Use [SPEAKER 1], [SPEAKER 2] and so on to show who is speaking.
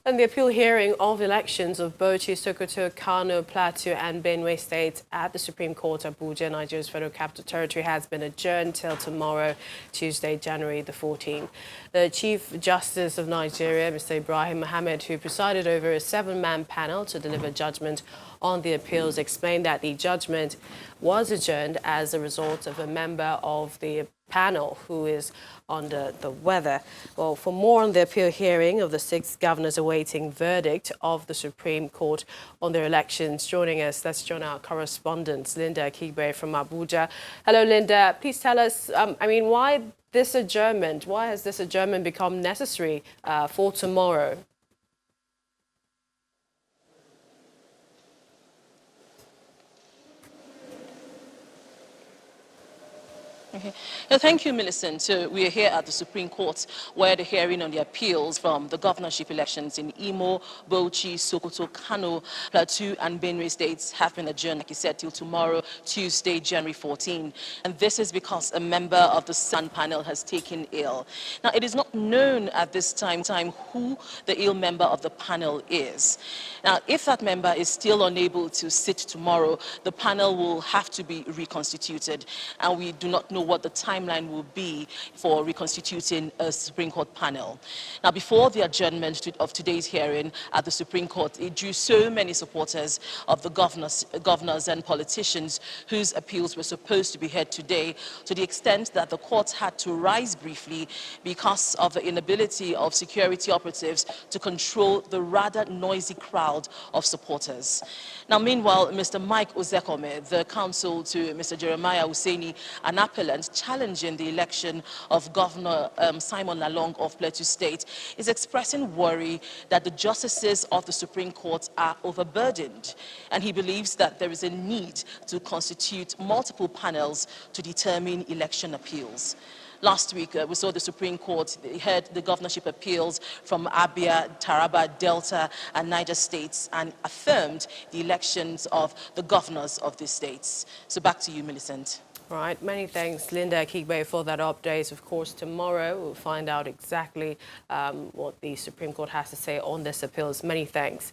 [SPEAKER 1] And the appeal hearing of elections of Bauchi, Sokoto, Kano, Plateau and Benue states at the Supreme Court, Abuja, Nigeria's Federal Capital Territory, has been adjourned till tomorrow, Tuesday, January the 14th. The Chief Justice of Nigeria, Mr. Ibrahim Mohammed, who presided over a 7-man panel to deliver judgment on the appeals, explained that the judgment was adjourned as a result of a member of the panel who is under the weather. Well, for more on the appeal hearing of the 6 governors awaiting verdict of the Supreme Court on their elections, joining us, let's join our correspondent, Linda Kigbe from Abuja. Hello, Linda. Please tell us, why this adjournment? Why has this adjournment become necessary for tomorrow?
[SPEAKER 2] Okay. Thank you, Millicent. So we are here at the Supreme Court where the hearing on the appeals from the governorship elections in Imo, Bauchi, Sokoto, Kano, Plateau and Benue states have been adjourned, like you said, till tomorrow, Tuesday, January 14. And this is because a member of the Sun panel has taken ill. Now, it is not known at this time who the ill member of the panel is. Now, if that member is still unable to sit tomorrow, the panel will have to be reconstituted. And we do not know what the timeline will be for reconstituting a Supreme Court panel. Now, before the adjournment of today's hearing at the Supreme Court, it drew so many supporters of the governors and politicians whose appeals were supposed to be heard today, to the extent that the court had to rise briefly because of the inability of security operatives to control the rather noisy crowd of supporters. Now, meanwhile, Mr. Mike Ozekome, the counsel to Mr. Jeremiah Hussaini, an appellant challenging the election of Governor Simon Lalong of Plateau State, is expressing worry that the justices of the Supreme Court are overburdened, and he believes that there is a need to constitute multiple panels to determine election appeals. Last week, we saw the Supreme Court heard the governorship appeals from Abia, Taraba, Delta, and Niger states and affirmed the elections of the governors of these states. So back to you, Millicent.
[SPEAKER 1] Right, many thanks, Linda Kigbe, for that update. Of course, tomorrow we'll find out exactly what the Supreme Court has to say on this appeals. Many thanks.